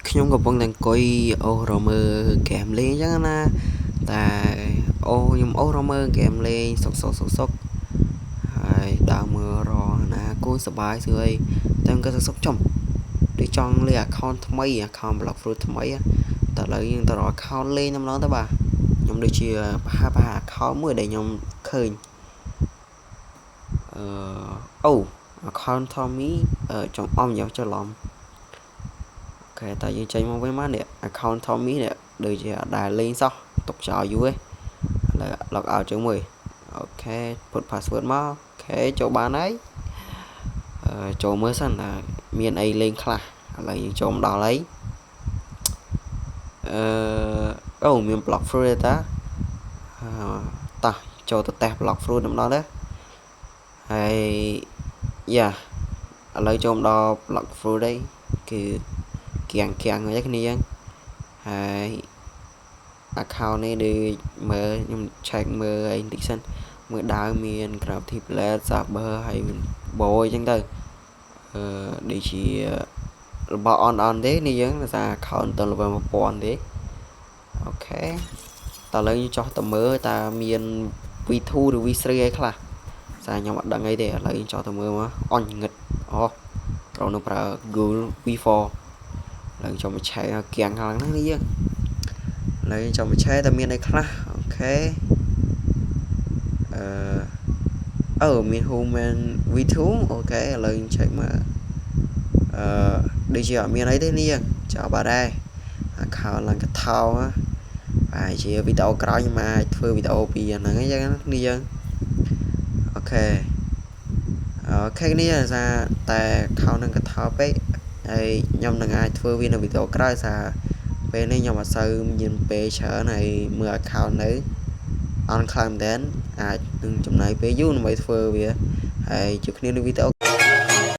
ខ្ញុំកំពុងតែអង្គុយអូសរមើលហ្គេមលេងអញ្ចឹងណាតែខ្ញុំអូសរមើលហ្គេមលេងសុកហើយដើរមើលរណាគួរសប្បាយស្រួយតែក៏សុកចំដូចចង់លេង account ថ្មី account block fruit ថ្មីតែឥឡូវយើងទៅរក account លេងតែម្ដងទៅបាទខ្ញុំដូចជាប្រហែល account មួយដែលខ្ញុំឃើញaccount Tommy ចង់យកច្រឡំអូខេតែយើងចេញមកវិញមកនេះ account Tommy នេះដូចជាអត់ដែលលេងសោះទុកចោលយូរឯងឥឡូវ log out ជើងមួយអូខេ put password មកអូខេចូលបានហើយចូលមើលសិនថាមានអីលេងខ្លះឥឡូវយើងចូលមកដល់ហើយមាន block fruit តាតោះចូលទៅតេស្ត block fruit ម្ដងទៅហើយយ៉ាឥឡូវចូលមកដល់ block fruit đây គឺគៀងហ្នឹងគ្នាយើងហើយ account នេះដូចមើលខ្ញុំ check មើលអីបន្តិចសិនមើលដើមមាន gravity plate saber ហើយមាន bow អញ្ចឹងទៅដូចជារបស់ on ទេនេះយើងដោយសារ account ទៅ level 1000ទេអូខេតើឥឡូវយើងចោះទៅមើលតើមាន V2 ឬ V3 អីខ្លះសារខ្ញុំអត់ដឹងអីទេឥឡូវយើងចោះទៅមើលមកអញងឹតត្រូវនឹងប្រើ Google V4 ឡើងចូលមកឆែកគៀងខាងហ្នឹងនេះយើងឥឡូវចូលមកឆែកតែមានអីខ្លះអូខេមាន Human V2 អូខេឥឡូវឆែកមកដូចជាអត់មានអីទេនេះយើងចោលបាត់ដែរ account ឡើងកថោហើយជាវីដេអូក្រោយខ្ញុំអាចធ្វើវីដេអូពីហ្នឹងអញ្ចឹងនេះយើងអូខេនេះថាតែ account នឹងកថោពេកហើយខ្ញុំនឹងអាចធ្វើវានៅវីដេអូក្រោយថាពេលនេះខ្ញុំអត់សូវមានពេលច្រើនហើយមើល account នៅ on ខ្លាំងមែនអាចនឹងចំណាយពេលយូរដើម្បីធ្វើវាហើយជួបគ្នានៅវីដេអូ